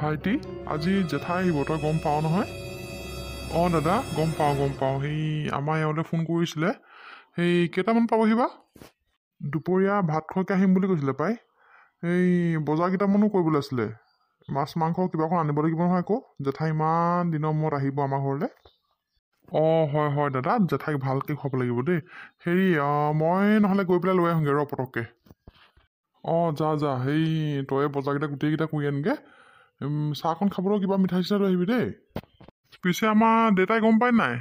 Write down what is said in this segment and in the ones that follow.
ভাইটি আজি জেঠাই আহিব তই গম পাৱ নহয়? অঁ দাদা গম পাওঁ সেই আমাৰ এওঁলে ফোন কৰিছিলে। সেই কেইটামান পাবহি বা? দুপৰীয়া ভাত খোৱাকৈ আহিম বুলি কৈছিলে পাই। এই বজাৰ কেইটামানো কৰিবলৈ আছিলে, মাছ মাংস কিবা এখন আনিব লাগিব নহয় আকৌ। জেঠাই ইমান দিনৰ মূৰত আহিব আমাৰ ঘৰলৈ। অঁ হয় দাদা, জেঠাইক ভালকৈ খুৱাব লাগিব দেই। হেৰি মই নহ'লে গৈ পেলাই লৈ আহোঁগৈ ৰ পটককৈ। অঁ যা সেই তই বজাৰকেইটা গোটেইকেইটা কৰি আনগৈ। চাহকণ খাবলৈও কিবা মিঠাই চিঠাই লৈ আহিবি দেই। পিছে আমাৰ দেউতাই গম পাই নাই?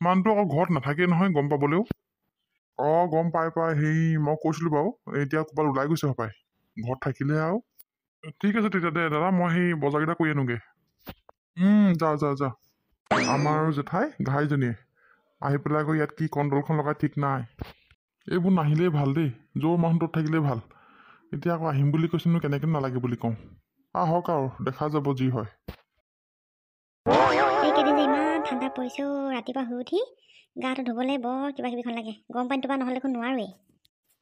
মানুহটো আকৌ ঘৰত নাথাকেই নহয় গম পাবলৈও। অঁ গম পাই হেৰি মই কৈছিলোঁ বাৰু, এতিয়া ক'ৰবাত ওলাই গৈছে হপায়, ঘৰত থাকিলে আৰু। ঠিক আছে তেতিয়া দে দাদা, মই সেই বজাৰকেইটা কৰি আনোগৈ। যা। আমাৰ আৰু জেঠাই ঘাইজনীয়ে আহি পেলাই আকৌ ইয়াত কি কণ্ডলখন লগাই ঠিক নাই। এইবোৰ নাহিলেই ভাল দেই, য'ৰ মানুহটোত থাকিলেই ভাল। এতিয়া আকৌ আহিম বুলি কৈছিনো, কেনেকৈ নালাগে বুলি কওঁ। আহক আৰু দেখা যাব যি হয়। এইকেইদিন যে ইমান ঠাণ্ডা পৰিছে, ৰাতিপুৱা শুই উঠি গাটো ধুবলৈ বৰ কিবা কিবিখন লাগে। গৰম পানী টোপা নহ'লে দেখোন নোৱাৰোৱেই।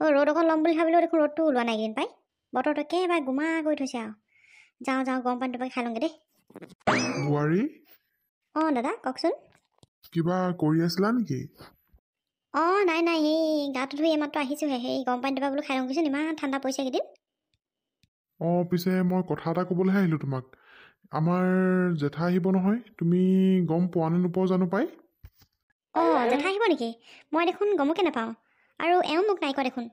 ৰ'দ অকণ ল'ম বুলি ভাবিলেও দেখোন ৰ'দটো ওলোৱা নাই এইকেইদিন পাই। বতৰটো একেবাৰে গোমা কৰি থৈছে আৰু। যাওঁ গৰম পানী টোপাকে খাই লওঁগৈ দেই। বোৱাৰী অঁ দাদা কওকচোন। কিবা কৰি আছিলা নেকি? অঁ নাই সেই গাটো ধুই এইমাত্ৰ আহিছোঁহে। সেই গৰম পানী টোপা বোলো খাই লওঁগৈচোন, ইমান ঠাণ্ডা পৰিছে এইকেইদিন। অঁ পিছে মই কথা এটা ক'বলৈহে আহিলোঁ তোমাক। আমাৰ জেঠাই আহিব নহয়, তুমি গম পোৱা নে নোপোৱা জানো পাই? অঁ জেঠাই আহিব নেকি? মই দেখোন গমকে নাপাওঁ, আৰু এওঁ মোক নাই কোৱা দেখোন।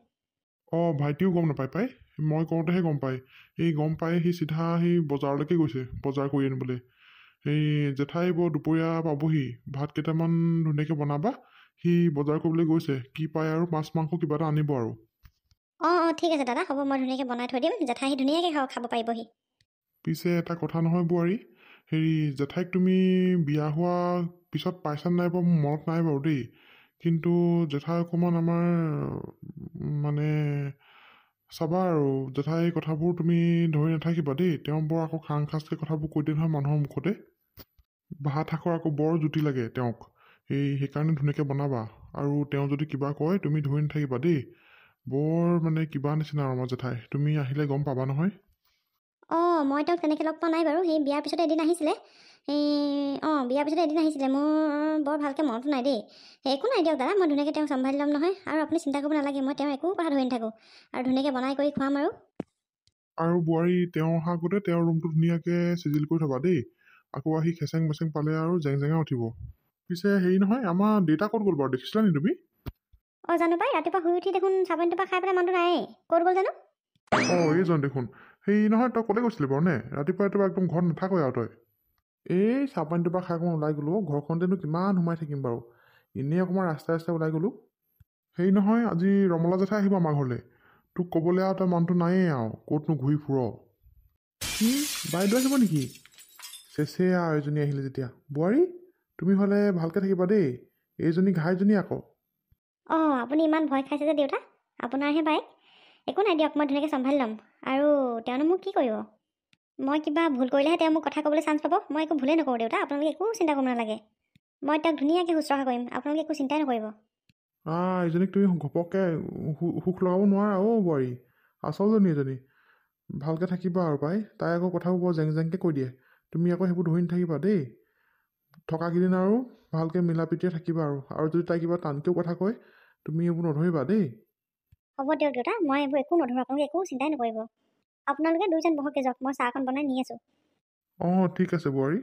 অঁ ভাইটিও গম নাপায় পাই, মই কওঁতেহে গম পায়। এই গম পাই সি চিধা সেই বজাৰলৈকে গৈছে, বজাৰ কৰি আনিবলৈ। সেই জেঠাই আহিব, দুপৰীয়া পাবহি। ভাত কেইটামান ধুনীয়াকৈ বনাবা, সি বজাৰ কৰিবলৈ গৈছে। কি পায় আৰু মাছ মাংস কিবা এটা আনিব আৰু। অঁ ঠিক আছে দাদা, হ'ব, মই ধুনীয়াকৈ বনাই থৈ দিম। জেঠাই আহি ধুনীয়াকৈ খাব পাৰিবহি। পিছে এটা কথা নহয় বোৱাৰী, হেৰি জেঠাইক তুমি বিয়া হোৱা পিছত পাইছা নাই বাৰু মোৰ মনত নাই বাৰু দেই। কিন্তু জেঠাই অকণমান আমাৰ মানে চাবা আৰু, জেঠাই কথাবোৰ তুমি ধৰি নাথাকিবা দেই। তেওঁ বৰ আকৌ খাং খাচকৈ কথাবোৰ কৈ দিয়ে নহয় মানুহৰ মুখতে। ভাত শাকৰ আকৌ বৰ জুতি লাগে তেওঁক। সেইকাৰণে ধুনীয়াকৈ বনাবা। আৰু তেওঁ যদি কিবা কয় তুমি ধৰি নাথাকিবা দেই। বৰ মানে কিবা নিচিনা আৰু আমাৰ জেঠাই, তুমি আহিলে গম পাবা নহয়। অঁ মই তেওঁক তেনেকৈ লগ পোৱা নাই বাৰু। সেই বিয়াৰ পিছতে এদিন আহিছিলে। বিয়াৰ পিছতে এদিন আহিছিলে, মোৰ বৰ ভালকৈ মনতো নাই দেই। একো নাই দিয়ক দাদা, মই ধুনীয়াকৈ তেওঁক চম্ভালি ল'ম নহয়। আৰু আপুনি চিন্তা কৰিব নালাগে, মই তেওঁৰ একো কথা ধৰি নাথাকোঁ। আৰু ধুনীয়াকৈ বনাই কৰি খুৱাম আৰু বোৱাৰী তেওঁ অহা আগতে তেওঁৰ ৰুমটো ধুনীয়াকৈ চিজিল কৰি থবা দেই। আকৌ আহি খেচেং মেচেং পালে আৰু জেং উঠিব। পিছে হেৰি নহয়, আমাৰ দেউতা ক'ত গ'ল বাৰু, দেখিছিলা নি তুমি? অঁ জানো পাই, ৰাতিপুৱা শুই উঠি দেখোন চাবোন টোপা খাই পেলাই মানুহটো নায়েই, ক'ত গ'ল জানো। অঁ এইজন দেখোন। হেৰি নহয়, তই ক'লৈ গৈছিলি বাৰু নে? ৰাতিপুৱা একদম ঘৰত নাথাকই আৰু তই। এই চাহপানী টোপা খাই অকণমান ওলাই গ'লোঁ। ঘৰখনতেনো কিমান সোমাই থাকিম বাৰু, এনেই অকণমান ৰাস্তাই ওলাই গ'লোঁ। হেৰি নহয়, আজি ৰমলা জেঠাই আহিব আমাৰ ঘৰলৈ। তোক ক'বলৈ আৰু তই মানুহটো নায়েই আৰু, ক'তনো ঘূৰি ফুৰ। বাইদেউ আহিব নেকি? চেচে আৰু এইজনী আহিলে যেতিয়া। বোৱাৰী তুমি হ'লে ভালকৈ থাকিবা দেই, এইজনী ঘাইজনী আকৌ। অঁ আপুনি ইমান ভয় খাইছে যে দেউতা, আপোনাৰহে বাইক। একো নাই দিয়ক, মই ধুনীয়াকৈ চম্ভালি ল'ম। আৰু তেওঁনো মোক কি কৰিব? মই কিবা ভুল কৰিলেহে তেওঁ মোক কথা ক'বলৈ চান্স পাব। মই একো ভুলেই নকৰোঁ দেউতা, আপোনালোকে একো চিন্তা কৰিব নালাগে। মই তেওঁক ধুনীয়াকৈ শুশ্ৰূষা কৰিম, আপোনালোকে একো চিন্তাই নকৰিব। এইজনীক তুমি ঘপককৈ সুখ লগাব নোৱাৰা বোৱাৰী। আচলজনী এজনী। ভালকৈ থাকিবা আৰু পাই। তাই আকৌ কথাবোৰ বৰ জেংকৈ কৈ দিয়ে, তুমি আকৌ সেইবোৰ ধৰি নাথাকিবা দেই। থকাকেইদিন আৰু ভালকৈ মিলা প্ৰীতিৰে থাকিবা আৰু যদি তাই কিবা টানকৈও কথা কয় তুমি এইবোৰ নধৰিবা দেই। হ'ব দিয়ক দেউতা, মই এইবোৰ একো নধৰোঁ, আপোনালোকে একো চিন্তাই নকৰিব। আপোনালোকে দুইজন বহকে যাওক, মই চাহখন বনাই নি আছোঁ। অঁ ঠিক আছে বোৱাৰী।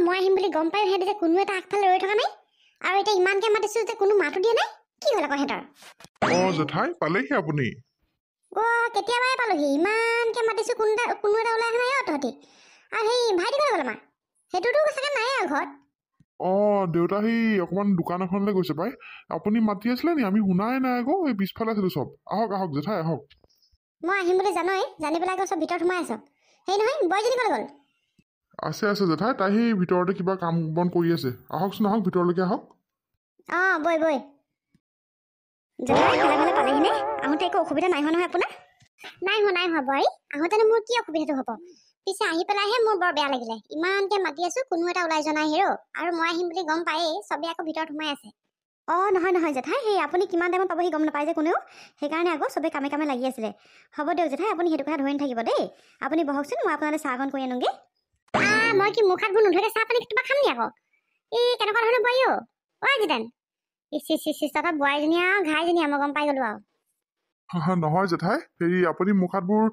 মই আহিম বুলি গম পাই সিহঁতে যে কোনো এটা আগফালে ৰৈ থকা নাই, আৰু এতিয়া ইমানকৈ মাতিছোঁ যে কোনো মাতো দিয়া নাই। কি হ'ল আকৌ সিহঁতৰ? অঁ জেঠাই পালেহি আপুনি? কেতিয়াবাই পালোহি, ইমানকৈ মাতিছোঁ, কোনো এটা ওলাই অহা নাই তহঁতি। আৰু সেই ভাইটি ক'লৈ গ'ল আমাৰ? সেইটোতো চাগে নাই আৰু ঘৰত। অঁ দেউতা সেই অকণমান দোকান এখনলৈ গৈছে পাই। আপুনি মাতি আছিলে নি? আমি শুনাই নাই আকৌ, এই পিছফালে আছিলোঁ চব। আহক জেঠাই আহক। মই আহিম বুলি জানি পেলাই আকৌ চব ভিতৰত সোমাই আছোঁ। সেই নহয়, বোৱাৰীজনী ক'লৈ গ'ল? আছে জেঠাই, তাই সেই ভিতৰতে কিবা কাম বন কৰি আছে। আহকচোন ভিতৰলৈকে আহক। অঁ বৈ জেঠাই ভালে পালেহিনে? আহোঁতে একো অসুবিধা নাই হোৱা নহয় আপোনাৰ? নাই হোৱা বোৱাৰী, আহোঁতেনো মোৰ কি অসুবিধাটো হ'ব? পিছে আহি পেলাইহে মোৰ বৰ বেয়া লাগিলে। ইমানকৈ মাতি আছোঁ, কোনো এটা ওলাই যোৱা নাই হেৰ'। আৰু মই আহিম বুলি গম পায়েই, চবেই আকৌ ভিতৰত সোমাই আছে। অঁ নহয় নহয় জেঠাই, সেই আপুনি কিমান টাইমত পাবহি গম নাপায় যে কোনেও, সেইকাৰণে আকৌ চবেই কামে কামে লাগি আছিলে। হ'ব দিয়ক জেঠাই, আপুনি সেইটো কথা ধৰি নাথাকিব দেই। আপুনি বহকচোন, মই আপোনালৈ চাহকণ কৰি আনোগৈ। মই কি মুখ হাতবোৰ নোধোৱাকৈ চাহ পানী কিবা খাম নি আকৌ? কেনেকুৱা ধৰণৰ বোৱাৰী অ' জিতেন? তহঁতৰ বোৱাৰীজনী আৰু ঘাইজনী মই গম পাই গ'লো আৰু। নহয় জেঠাই, আপুনি মুখ হাতবোৰ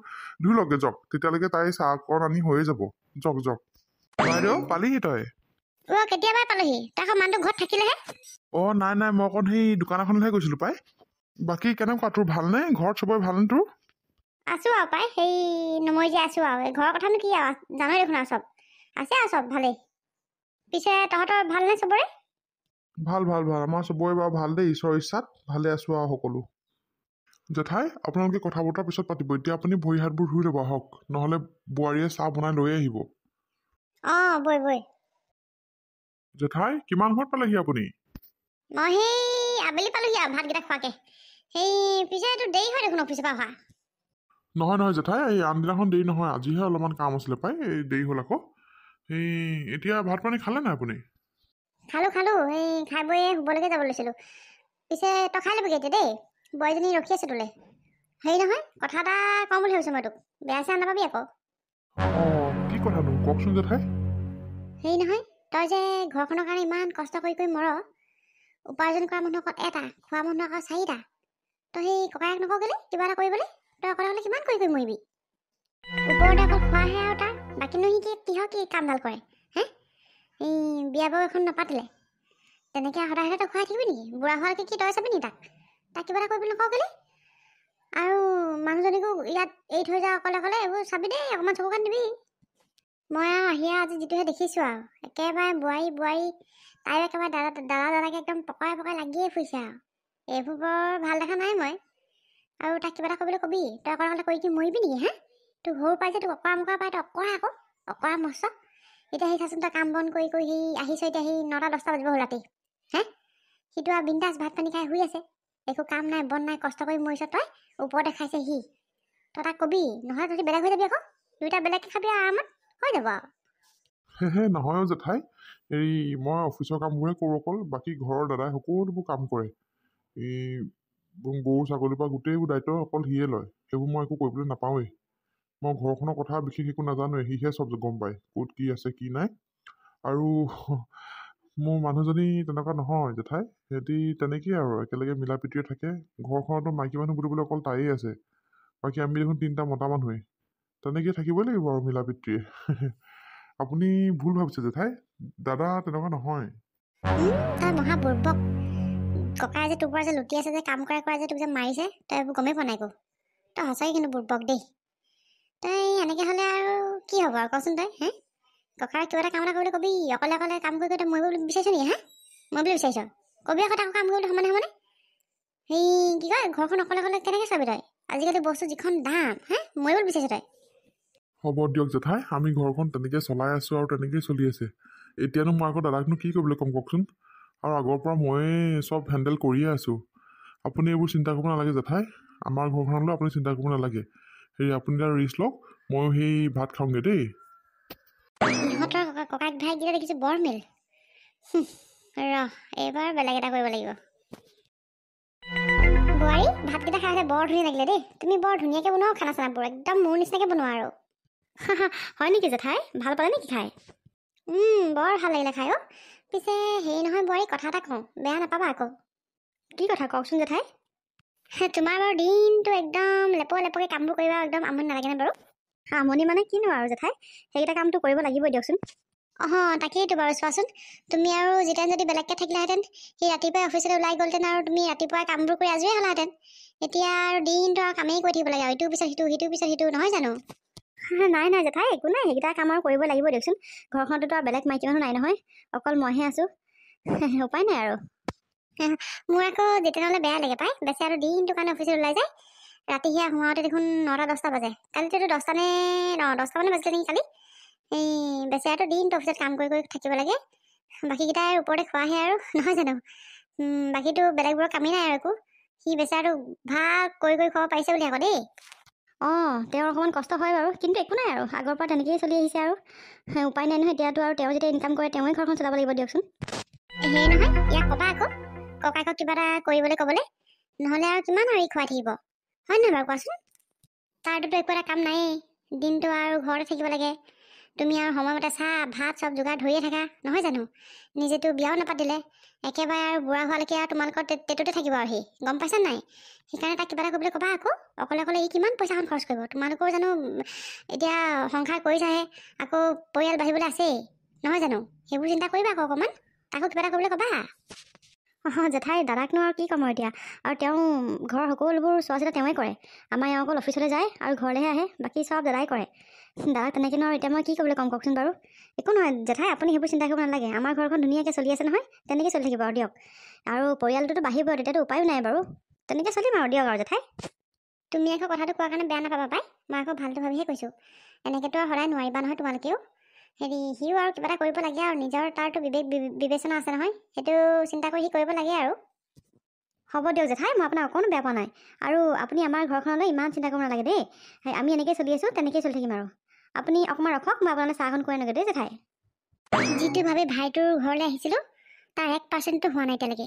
ধুই লগে যাওক, তেতিয়ালৈকে তাই চাহকণ আনি হৈয়ে যাব। যাওক যাওক। বাইদেউ পালিহি তই? কেতিয়াবাই পালোহি, তাৰ আকৌ মানুহটো ঘৰত থাকিলেহে। নাই নাই, মই অকণ সেই দোকান এখনলৈহে গৈছিলো পাই। বাকী কেনেকুৱা, তোৰ ভালনে? ঘৰত চবৰে ভালনে তোৰ? আছো আৰু পাই, সেই নমৰি যে আছো আৰু। ঘৰৰ কথানো কি আৰু, জানোই দেখোন আৰু চব আছে আৰু চব ভালেই। পিছে তহঁতৰ ভালনে চবৰে? ভাল ভাল ভাল, আমাৰ চবৰে বাৰু ভাল দেই, ঈশ্বৰৰ ইচ্ছাত ভালে আছো আৰু সকলো। জেঠাই, আপোনালোকে কথা বতৰা পিছত পাতিব, এতিয়া আপুনি ভৰি হাতবোৰ ধুই ল'ব আহক, নহ'লে বোৱাৰীয়ে চাহ বনাই লৈ আহিব। বৈ জেঠাই, কিমান সময়ত পালেহি আপুনি? মই সেই আবেলি পালোহি আৰু ভাতকেইটা খোৱাকে। সেই পিছে এইটো দেৰি হয় দেখোন অফিচৰ পৰা অহা। নহয় নহয় জেঠাই, আনদিনাখন দেৰি নহয়, আজিহে অলপমান কাম আছিলে পাই, দেৰি হ'ল আকৌ। এতিয়া ভাত পানী খালে নাই আপুনি? খালো এই খাই বৈ শুবলৈকে যাব লৈছিলোঁ। পিছে তই খাই ল'বিগৈ এতিয়া দেই, বোৱাৰীজনী ৰখি আছে তোলৈ। হেৰি নহয়, কথা এটা কওঁ বুলি ভাবিছোঁ মই তোক, বেয়া চেয়া নাপাবি আকৌ। কি কথানো, কওকচোন জেঠাই। হেৰি নহয়, তই যে ঘৰখনৰ কাৰণে ইমান কষ্ট কৰি মৰ, উপাৰ্জন কৰা মানুহ অকল এটা, খোৱা মানুহ আকৌ 4টা। তই সেই ককায়েক নকওঁ কেলে কিবা এটা কৰিবলৈ? তই অকলে অকলে কিমান কৰি মৰিবি? ওপৰতে অকল খোৱাহে আৰু তাৰ, বাকীনো সি কিহৰ কি কামডাল কৰে হে? বিয়া বাৰু এখন নাপাতিলে, তেনেকৈ সদায় তই খুৱাই থাকিবি নেকি? বুঢ়া হোৱালৈকে কি তই চাবি নি তাক কিবা এটা কৰিবলৈ নকওঁ কেলে? আৰু মানুহজনীকো ইয়াত এৰি থৈ যাওঁ অকলে অকলে, এইবোৰ চাবি দেই, অকণমান চকু কাণ দিবি। মই আৰু আজি যিটোহে দেখিছোঁ আৰু, একেবাৰে বোৱাৰী তাইও একেবাৰে দাদাকে একদম পকাই লাগিয়ে ফুৰিছে আৰু। এইবোৰ বৰ ভাল দেখা নাই মই। আৰু তাক কিবা এটা কৰিবলৈ কবি, তই অকলে অকলে কৰি কি মৰিবি নেকি হে? তোক সৰু পাই যে তোক অকৰা মকৰা পাই, তই অকৰা মস্ত। এতিয়া সেই চাচোন, তই কাম বন কৰি সি আহিছ, এতিয়া সেই 9টা 10টা বাজিব হ'ল ৰাতি হে? সিটো আৰু বিন্দাছ ভাত পানী খাই শুই আছে, একো কাম নাই বন নাই, কষ্ট কৰি মৰিছ তই, ওপৰতে খাইছে সি। তই তাক কবি, নহ'লে তহঁতি বেলেগ হৈ যাবি আকৌ, দুইটা বেলেগকৈ খাবি আৰু আৰামত হৈ যাব আৰু। নহয় জেঠাই, মই অফিচৰ কামবোৰহে কৰোঁ অকল, বাকী ঘৰৰ দাদাই সকলোবোৰ কাম কৰে। গৰু ছাগলীৰ পৰা গোটেইবোৰ দায়িত্ব অকল সিয়ে লয়, সেইবোৰ মই একো কৰিবলৈ নাপাওঁৱেই। মই ঘৰখনৰ কথা বিশেষ একো নাজানোৱেই, সিহে চব গম পায়, ক'ত কি আছে কি নাই। আৰু মোৰ মানুহজনী তেনেকুৱা নহয় জেঠাই, সিহঁতি তেনেকেই আৰু একেলগে মিলা প্ৰীতিৰে থাকে। ঘৰখনতো মাইকী মানুহ বুলিবলৈ অকল তাইয়ে আছে, বাকী আমি দেখোন 3টা মতা মানুহে, তেনেকেই থাকিবই লাগিব আৰু মিলা প্ৰীতিৰে। আপুনি ভুল ভাবিছে জেঠাই, দাদা তেনেকুৱা নহয়। তই মহা বুৰ্বক, ককাই যে তোৰ পৰা যে লুটি আছে যে, কাম কৰা যে তোক যে মাৰিছে, তই এইবোৰ গমেই পোৱা নাই একো। তই সঁচাকৈ কিন্তু বুৰ্বক দেই। তই এনেকৈ হ'লে আৰু কি হ'ব আৰু কচোন তই হে? ককাৰ কিবা এটা কাম এটা কৰিবলৈ কবি, অকলে অকলে কাম কৰি তই মৰিব বিচাৰিছ নেকি হে? মৰিবলৈ বিচাৰিছ? কবি আকৌ তাকো কাম কৰিবলৈ সমানে সেই কি কয়, ঘৰখন অকলে অকলে কেনেকৈ চাবি তই? আজিকালি বস্তু যিখন দাম হে, মৰিবলৈ বিচাৰিছ তই? হ'ব দিয়ক জেঠাই, আমি ঘৰখন তেনেকৈ চলাই আছো আৰু তেনেকেই চলি আছে। এতিয়ানো মই আকৌ দাদাকনো কি কৰিবলৈ ক'ম কওকচোন? আৰু আগৰ পৰা ময়ে চব হেণ্ডেল কৰিয়ে আছোঁ। আপুনি এইবোৰ চিন্তা কৰিব নালাগে জেঠাই, আমাৰ ঘৰখনলৈ আপুনি চিন্তা কৰিব নালাগে। আপুনি তাৰ ৰিস্ক লওক, ময়ো সেই ভাত খাওঁগৈ দেই। ইহঁতৰ ককায়েক ভাইকেইটা দেখিছোঁ বৰ মিল। এইবাৰ বেলেগ এটা কৰিব লাগিব। বোৱাৰী, ভাতকেইটা খাই বৰ ধুনীয়া লাগিলে দেই। তুমি বৰ ধুনীয়াকৈ বনোৱা খানা চানাবোৰ, একদম মোৰ নিচিনাকৈ বনোৱা আৰু। হয় নেকি জেঠাই, ভাল পালে নেকি খাই? বৰ ভাল লাগিলে খাই অ'। পিছে হেৰি নহয় বোৱাৰী, কথা এটা কওঁ, বেয়া নাপাবা আকৌ। কি কথা কওকচোন জেঠাই? তোমাৰ বাৰু দিনটো একদম লেপকৈ কামবোৰ কৰিবা, একদম আমনি নালাগেনে বাৰু? আমনি মানে কিনো আৰু জেঠাই, সেইকেইটা কামটো কৰিব লাগিবই দিয়কচোন। তাকেইতো বাৰু, চোৱাচোন, তুমি আৰু জিতেন যদি বেলেগকৈ থাকিলাহেঁতেন, সি ৰাতিপুৱাই অফিচলৈ ওলাই গ'লহেঁতেন আৰু তুমি ৰাতিপুৱাই কামবোৰ কৰি আজৰি হ'লাহেঁতেন। এতিয়া আৰু দিনটো আৰু কামেই কৰি থাকিব লাগে, ইটোৰ পিছত সিটো, নহয় জানো? নাই জেঠাই, একো নাই, সেইকেইটা কাম আৰু কৰিব লাগিব দিয়কচোন। ঘৰখনতো আৰু বেলেগ মাইকী মানুহ নাই নহয়, অকল মইহে আছোঁ। উপায় নাই আৰু। মোৰ আকৌ জিতেনলৈ বেয়া লাগে পাই, বেচেৰাটো দিনটো কাৰণে অফিচত ওলাই যায়, ৰাতি সেয়া সোমাওঁতে দেখোন 9টা 10টা বাজে। কালিতো 10টা মানে বাজিলে নেকি কালি? বেচেৰাটো দিনটো অফিচত কাম কৰি থাকিব লাগে, বাকীকেইটাই ওপৰতে খোৱাহে আৰু, নহয় জানো? বাকীটো বেলেগবোৰৰ কামেই নাই আৰু একো। সি বেচেৰাটো ভাগ কৰি খোৱাব পাৰিছে বুলি আকৌ দেই। তেওঁৰ অকণমান কষ্ট হয় বাৰু, কিন্তু একো নাই আৰু, আগৰ পৰা তেনেকেই চলি আহিছে আৰু। উপায় নাই নহয়, এতিয়াতো আৰু তেওঁ যেতিয়া ইনকাম কৰে তেওঁৱে ঘৰখন চলাব লাগিব দিয়কচোন। নহয়, ইয়াক ক'বা আকৌ, ককাইকক কিবা এটা কৰিবলৈ ক'বলৈ, নহ'লে আৰু কিমান আৰু ই খুৱাই থাকিব, হয় নহয় বাৰু কোৱাচোন? তাৰটোতো একো এটা কাম নায়েই, দিনটো আৰু ঘৰতে থাকিব লাগে। তুমি আৰু সময়মতে চাহ ভাত চব যোগাৰ ধৰিয়ে থাকা, নহয় জানো? নিজেতো বিয়াও নাপাতিলে, একেবাৰে আৰু বুঢ়া হোৱালৈকে আৰু তোমালোকৰ টেটুতে থাকিব আৰু সি, গম পাইছা নাই? সেইকাৰণে তাক কিবা এটা কৰিবলৈ ক'বা আকৌ। অকলে অকলে ই কিমান পইচাখন খৰচ কৰিব? তোমালোকেও জানো এতিয়া সংসাৰ কৰিছাহে, আকৌ পৰিয়াল বাঢ়িবলৈ আছেই, নহয় জানো? সেইবোৰ চিন্তা কৰিবা আকৌ অকণমান, তাকো কিবা এটা কৰিবলৈ ক'বা। জেঠাই দাদাকনো আৰু কি ক'ম আৰু এতিয়া, আৰু তেওঁ ঘৰৰ সকলোবোৰ চোৱা চিতা তেওঁৱে কৰে। আমাৰ এওঁ অকল অফিচলৈ যায় আৰু ঘৰলৈহে আহে, বাকী চব দাদাই কৰে। দাদাক তেনেকৈনো আৰু এতিয়া মই কি ক'বলৈ ক'ম কওকচোন বাৰু? একো নহয় জেঠাই, আপুনি সেইবোৰ চিন্তা কৰিব নালাগে, আমাৰ ঘৰখন ধুনীয়াকৈ চলি আছে নহয়, তেনেকৈ চলি থাকিব আৰু দিয়ক। আৰু পৰিয়ালটোতো বাঢ়িব, তেতিয়াতো উপায়ো নাই বাৰু, তেনেকৈ চলিম আৰু দিয়ক আৰু জেঠাই। তুমি আকৌ কথাটো কোৱাৰ কাৰণে বেয়া নাপাবা পাই, মই আকৌ ভালটো ভাবিহে কৈছোঁ। এনেকৈতো আৰু সদায় নোৱাৰিবা নহয় তোমালোকেও। সিও আৰু কিবা এটা কৰিব লাগে আৰু, নিজৰ তাৰতো বিবেচনা আছে নহয়, সেইটো চিন্তা কৰি সি কৰিব লাগে আৰু। হ'ব দিয়ক জেঠাই, মই আপোনাক অকণো বেয়া পোৱা নাই। আৰু আপুনি আমাৰ ঘৰখনলৈ ইমান চিন্তা কৰিব নালাগে দেই, আমি এনেকৈ চলি আছোঁ তেনেকৈয়ে চলি থাকিম আৰু। আপুনি অকণমান ৰখক, মই আপোনালৈ চাহখন খুৱাই আনোগৈ দেই জেঠাই। যিটো ভাবি ভাইটোৰ ঘৰলৈ আহিছিলোঁ, তাৰ 1% হোৱা নাই এতিয়ালৈকে।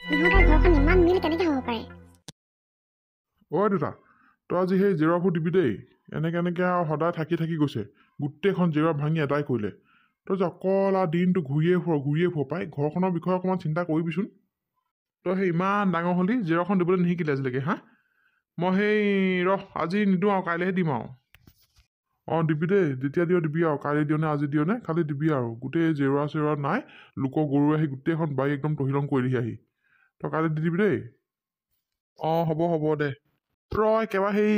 ইহঁতৰ ঘৰখন ইমান মিল কেনেকৈ হ'ব পাৰে? অ' দেউতা, তই আজি সেই জেওৰাবোৰ দিবি দেই। এনেকৈ আৰু সদায় থাকি থাকি গৈছে, গোটেইখন জেওৰা ভাঙি এদাই কৰিলে। তই যে অকল আৰু দিনটো ঘূৰিয়ে ফুৰ পাই, ঘৰখনৰ বিষয়ে অকণমান চিন্তা কৰিবিচোন। তই সেই ইমান ডাঙৰ হ'লি, জেওৰাখন দিবলৈ নিশিকিলে আজিলৈকে, হা? মই সেই আজি নিদিওঁ আৰু, কাইলৈহে দিম আৰু। অঁ দিবি দেই, যেতিয়া দিবি আৰু, কাইলৈ দিওঁ নে আজি দিওঁ নে, খালি দিবি আৰু। গোটেই জেওৰা নাই, লোকৰ গৰু আহি গোটেইখন বাৰী একদম তহিলং কৰি দিহি আহি। তই কাইলৈ দি দিবি দেই। অঁ হ'ব দে। তই একেবাৰে সেই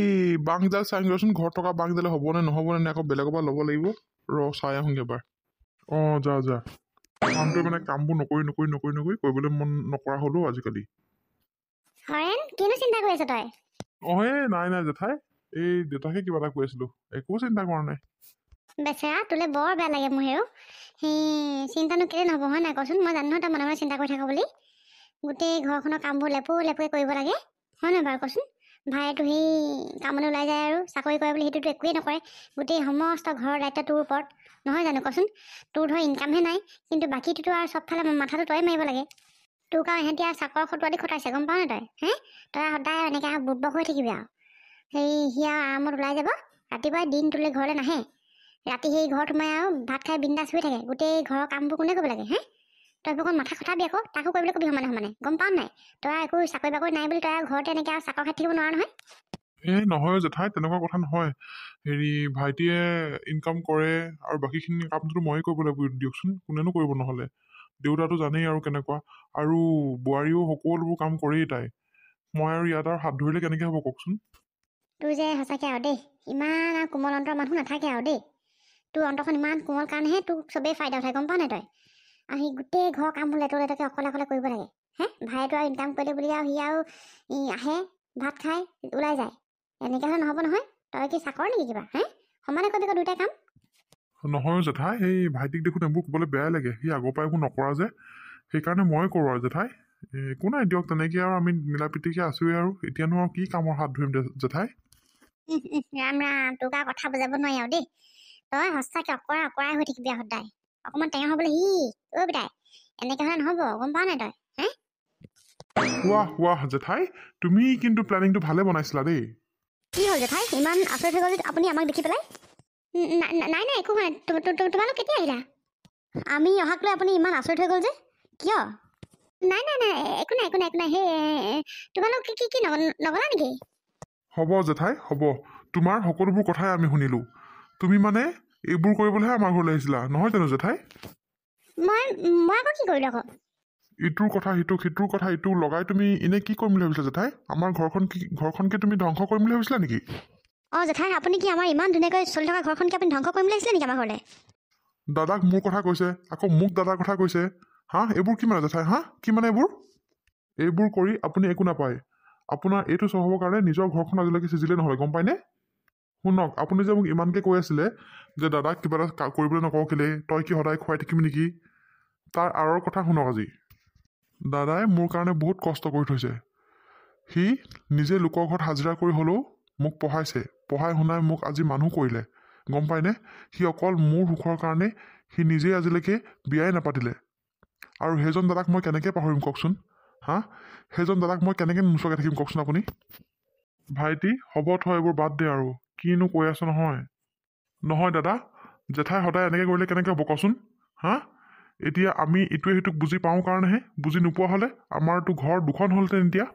বাঁহডাল চাই আহিবচোন, ঘৰত থকা বাঁহডালে হ'বনে নহ'বনে, আকৌ বেলেগৰ পৰা ল'ব লাগিব। চাই আহোঁগৈ এবাৰ। অঁ যা। কামটোৱে মানে কামবোৰ নকৰি কৰিবলৈ মন নকৰা হ'লো আজিকালি। হৰেণ, কিনো চিন্তা কৰি আছ তই? এই নাই জেঠাই, এই দেউতাকে কিবা এটা কৈ আছিলো, একো চিন্তা কৰা নাই। বেচেৰা, তোলে বৰ বেয়া লাগে মোৰ হেও। সেই চিন্তানো কেলৈ নহ'ব, হয় নাই কচোন? মই জানো নহয় তই মনে মনে চিন্তা কৰি থাকোঁ বুলি। গোটেই ঘৰখনৰ কামবোৰ লেপুৱে কৰিব লাগে, হয় নহয় বাৰু কচোন? ভাইটো সেই কামলৈ ওলাই যায় আৰু চাকৰি কৰে বুলি সেইটোতো একোৱেই নকৰে। গোটেই সমস্ত ঘৰৰ দায়িত্ব তোৰ ওপৰত, নহয় জানো কচোন? তোৰ ধৰ ইনকামহে নাই, কিন্তু বাকীটোতো আৰু চবফালে মাথাটো তই মাৰিব লাগে। তোক আৰু ইহঁতি আৰু চাকৰ খটুৱাদি খটাইছে, গম পাৱ নে তই? তই সদায় এনেকৈ আৰু বুৰ্বক হৈ থাকিবি আৰু। সি আৰু আৰামত ওলাই যাব, ৰাতিপুৱাই দিন তোলে ঘৰলৈ নাহে। ৰাতি সেই ঘৰত সোমাই আৰু ভাত খাই বিন্দাছ শুই থাকে। গোটেই ঘৰৰ কামবোৰ কোনে কৰিব লাগে? তই অকণ মাথা খটাবি আকৌ, তাকো কৰিবলৈ কবি সমানে, গম পাৱ নাই? তই একো চাকৰি বাকৰি নাই বুলি তই ঘৰতে এনেকৈ আৰু চাকৰ খাই থাকিব নোৱাৰ নহয়। নহয় জেঠাই, তেনেকুৱা কথা নহয়। ভাইটিয়ে ইনকাম কৰে আৰু বাকীখিনি কামটো ময়ে কৰিব লাগিব দিয়কচোন, কোনেনো কৰিব নহ'লে? দেউতাটো জানেই আৰু কেনেকুৱা, আৰু বোৱাৰীও সকলোবোৰ কাম কৰেই তাই। মই আৰু ইয়াত আৰু হাত ধৰিলে কেনেকৈ হ'ব কওকচোন? তোৰ যে সঁচাকৈ আৰু দেই, ইমান আৰু কোমল অন্তৰ মানুহ নাথাকে আৰু দেই। তোৰ অন্তৰখন ইমান কোমল কাৰণেহে তোক চবেই ফাইদা উঠায়, গম পাৱ নাই তই? আৰু সি গোটেই ঘৰৰ কামবোৰ লেতকে অকলে কৰিব লাগে। ভাইটো আৰু ইনকাম কৰিলে বুলি আৰু সি আৰু আহে, ভাত খাই ওলাই যায়। এনেকৈ হ'লে নহ'ব নহয়। তই কি চাকৰ নেকি কিবা? সমানে কৰিবি আকৌ দুয়োটাই কাম। নহয় জেঠাই, সেই ভাইটিক দেখোন এইবোৰ ক'বলৈ বেয়াই লাগে, সি আগৰ পৰা এইবোৰ নকৰা যে, সেইকাৰণে মই কৰোঁ আৰু জেঠাই। একো নাই দিয়ক, তেনেকৈ আৰু আমি মিলা প্ৰীতিকৈ আছোঁৱেই আৰু, এতিয়ানো আৰু কি কামৰ হাত ধৰিম জেঠাই? ৰাম তোক আৰু কথা বুজাব নোৱাৰি আৰু দেই। তই সঁচাকৈ অকৰাই হৈ থাকিবি আৰু সদায়। অকণমান টেঙা হ'বলৈ বেটাই, এনেকৈ হ'লে নহ'ব, গম পাৱ নাই তই? ৱাহ জেঠাই, তুমি কিন্তু প্লেনিংটো ভালে বনাইছিলা দেই। কি হ'ল জেঠাই, ইমান আচৰিত হৈ গ'ল যে আপুনি আমাক দেখি পেলাই? নাই একো হোৱা নাই। তোমালোক কেতিয়া আহিলা? আমি অহাক লৈ আপুনি ইমান আচৰিত হৈ গ'ল যে, কিয়? নাই একো নাই সেই তোমালোক কি নগলা নেকি? হ'ব জেঠাই, হ'ব। তোমাৰ সকলোবোৰ কথাই আমি শুনিলোঁ। তুমি মানে এইবোৰ কৰিবলৈহে আমাৰ ঘৰলৈ আহিছিলা, নহয় জানো জেঠাই? মই আকৌ কি কৰিলোঁ আকৌ? ইটোৰ কথা সিটোৰ কথা ইটো লগাই তুমি এনে কি কৰিম বুলি ভাবিছিলা জেঠাই? আমাৰ ঘৰখনকে তুমি ধ্বংস কৰিম বুলি ভাবিছিলা নেকি? অঁ জেঠাই, আপুনি কি আমাৰ ইমান ধুনীয়াকৈ চলি থকা ঘৰখনকে আপুনি ধ্বংস কৰিম বুলি আহিছিলে নেকি আমাৰ ঘৰলৈ? দাদাক মোৰ কথা কৈছে, আকৌ মোক দাদাৰ কথা কৈছে। এইবোৰ কি মানে জেঠাই? কি মানে এইবোৰ কৰি আপুনি একো নাপায়। আপোনাৰ এইটো স্বভাৱৰ কাৰণে নিজৰ ঘৰখন আজিলৈকে চিজিলে নহ'লে, গম পায়নে? শুনক, আপুনি যে মোক ইমানকৈ কৈ আছিলে যে দাদাক কিবা এটা কৰিবলৈ নকওঁ কেলে, তই কি সদায় খুৱাই থাকিম নেকি? তাৰ আঁৰৰ কথা শুনক আজি। দাদাই মোৰ কাৰণে বহুত কষ্ট কৰি থৈছে। সি নিজে লোকৰ ঘৰত হাজিৰা কৰি হ'লেও মোক পঢ়াই শুনাই মোক আজি মানুহ কৰিলে, গম পায়নে? সি অকল মোৰ সুখৰ কাৰণে সি নিজেই আজিলৈকে বিয়াই নাপাতিলে। আৰু সেইজন দাদাক মই কেনেকৈ পাহৰিম কওকচোন? হা সেইজন দাদাক মই কেনেকৈ নোচোৱাকৈ থাকিম কওকচোন আপুনি ভাইটি হ'ব থয় এইবোৰ বাদ দে আৰু কিনো কৈ আছ নহয় নহয় দাদা জেঠাই সদায় এনেকৈ কৰিলে কেনেকৈ হ'ব কচোন হা এতিয়া আমি ইটোৱে সিটোক বুজি পাওঁ কাৰণেহে বুজি নোপোৱা হ'লে আমাৰতো ঘৰ দুখন হ'লহেঁতেন এতিয়া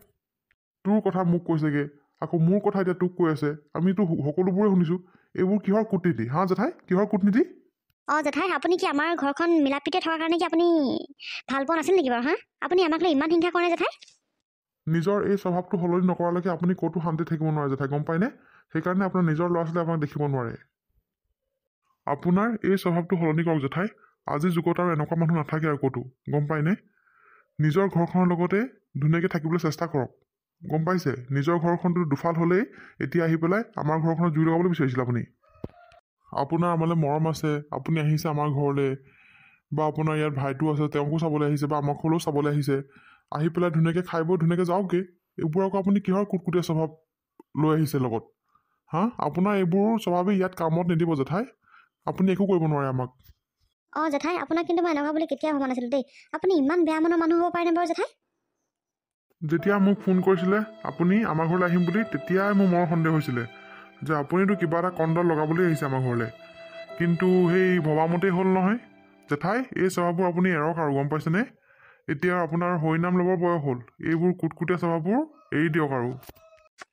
তোৰ কথা মোক কৈছেগৈ আকৌ মোৰ কথা এতিয়া তোক কৈ আছে আমিতো সকলোবোৰে শুনিছোঁ এইবোৰ কিহৰ কূটনীতি হা জেঠাই কিহৰ কূটনীতি অঁ জেঠাই আপুনি কি আমাৰ ঘৰখন মিলা প্ৰীতিৰে থকাৰ কাৰণে কি আপুনি ভাল পোৱা নাছিল নেকি বাৰু হা আপুনি আমাক লৈ ইমান হিংসা কৰে জেঠাই নিজৰ এই স্বভাৱটো সলনি নকৰালৈকে আপুনি ক'তো শান্তি থাকিব নোৱাৰে জেঠাই গম পায়নে সেইকাৰণে আপোনাৰ নিজৰ ল'ৰা ছোৱালীয়ে আপোনাক দেখিব নোৱাৰে আপোনাৰ এই স্বভাৱটো সলনি কৰক জেঠাই আজিৰ যুগত আৰু এনেকুৱা মানুহ নাথাকে আৰু ক'তো গম পায়নে নিজৰ ঘৰখনৰ লগতে ধুনীয়াকৈ থাকিবলৈ চেষ্টা কৰক গম পাইছে নিজৰ ঘৰখনটো দুফাল হ'লেই এতিয়া আহি পেলাই আমাৰ ঘৰখনত জুই লগাবলৈ বিচাৰিছিল আপুনি আপোনাৰ আমালৈ মৰম আছে আপুনি আহিছে আমাৰ ঘৰলৈ বা আপোনাৰ ইয়াত ভাইটো আছে তেওঁকো চাবলৈ আহিছে বা আমাক হ'লেও চাবলৈ আহিছে আহি পেলাই ধুনীয়াকৈ খাই বৈ ধুনীয়াকৈ যাওকগৈ এইবোৰ আকৌ আপুনি কিহৰ কুটকুটীয়া স্বভাৱ লৈ আহিছে লগত হা আপোনাৰ এইবোৰ স্বভাৱেই ইয়াত কামত নিদিব জেঠাই আপুনি একো কৰিব নোৱাৰে আমাক অঁ জেঠাই আপোনাক কিন্তু মই এনেকুৱা বুলি কেতিয়াও ভবা নাছিলোঁ দেই আপুনি ইমান বেয়া মনৰ মানুহ হ'ব পাৰেনে বাৰু জেঠাই যেতিয়া মোক ফোন কৰিছিলে আপুনি আমাৰ ঘৰলৈ আহিম বুলি তেতিয়াই মোৰ মনৰ সন্দেহ হৈছিলে যে আপুনিতো কিবা এটা কণ্ডল লগাবলৈ আহিছে আমাৰ ঘৰলৈ কিন্তু সেই ভবামতেই হ'ল নহয় জেঠাই এই স্বভাৱবোৰ আপুনি এৰক আৰু গম পাইছেনে এতিয়া আপোনাৰ হৰিনাম ল'বৰ বয়স হ'ল এইবোৰ কুটকুটীয়া স্বভাৱবোৰ এৰি দিয়ক আৰু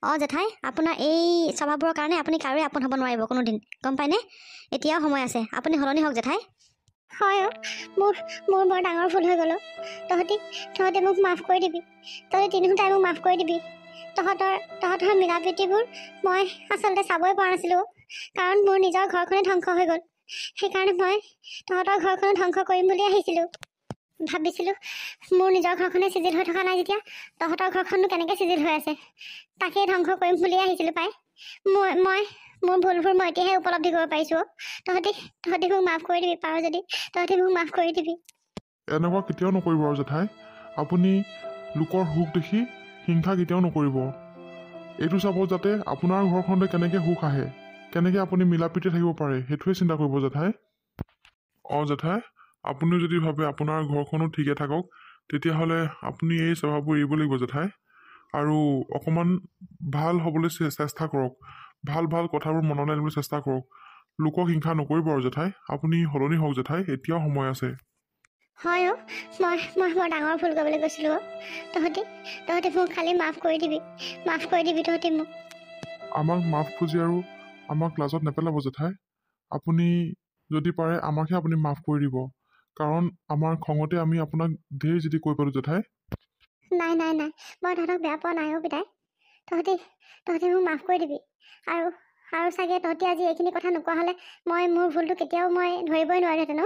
অঁ জেঠাই আপোনাৰ এই স্বভাৱবোৰৰ কাৰণে আপুনি কাৰোৱে আপোন হ'ব নোৱাৰিব কোনোদিন গম পায়নে এতিয়াও সময় আছে আপুনি সলনি হওক জেঠাই হয় মোৰ বৰ ডাঙৰ ভুল হৈ গ'ল তহঁতে মোক মাফ কৰি দিবি তহঁতে তিনিওটাই মোক মাফ কৰি দিবি তহঁতৰ মিলা প্ৰীতিবোৰ মই আচলতে চাবই পৰা নাছিলোঁ কাৰণ মোৰ নিজৰ ঘৰখনে ধ্বংস হৈ গ'ল সেইকাৰণে মই তহঁতৰ ঘৰখনো ধ্বংস কৰিম বুলি আহিছিলোঁ ভাবিছিলোঁ মোৰ নিজৰ ঘৰখনে চিজিল হৈ থকা নাই যেতিয়া তহঁতৰ ঘৰখনো কেনেকৈ চিজিল হৈ আছে তাকেই ধ্বংস কৰিম বুলিয়ে আহিছিলোঁ পাই মই মোৰ ভুলবোৰ মই এতিয়াহে উপলব্ধি কৰিব পাৰিছোঁ তহঁতি মোক মাফ কৰি দিবি পাৰ যদি তহঁতি মোক মাফ কৰি দিবি এনেকুৱা কেতিয়াও নকৰিব আৰু জেঠাই আপুনি লোকৰ সুখ দেখি হিংসা কেতিয়াও নকৰিব এইটো চাব যাতে আপোনাৰ ঘৰখনলৈ কেনেকৈ সুখ আহে কেনেকৈ আপুনি মিলা প্ৰীতি থাকিব পাৰে সেইটোৱে চিন্তা কৰিব জেঠাই অঁ জেঠাই আপুনিও যদি ভাবে আপোনাৰ ঘৰখনো ঠিকে থাকক তেতিয়াহ'লে আপুনি এই স্বভাৱবোৰ এৰিব লাগিব জেঠাই আৰু অকণমান ভাল হ'বলৈ চেষ্টা কৰক ভাল ভাল কথাবোৰ মনলৈ আনিবলৈ চেষ্টা কৰক লোকক হিংসা নকৰিব আৰু জেঠাই আপুনি সলনি হওক জেঠাই এতিয়াও সময় আছে হয় মই বৰ ডাঙৰ ভুল কৰিবলৈ গৈছিলোঁ তহঁতি মোক খালি মাফ কৰি দিবি তহঁতি মোক আমাক মাফ খুজি আৰু আমাক লাজত নেপেলাব জেঠাই আপুনি যদি পাৰে আমাকহে আপুনি মাফ কৰি দিব কাৰণ আমাৰ খঙতে আমি আপোনাক ধেৰ যদি কৈ পালোঁ জেঠাই নাই মই তহঁতক বেয়া পোৱা নাই পিতাই তহঁতি মোক মাফ কৰি দিবি আৰু চাগে তহঁতি আজি এইখিনি কথা নোকোৱা হ'লে মোৰ ভুলটো কেতিয়াও মই ধৰিবই নোৱাৰিলোহেঁতেন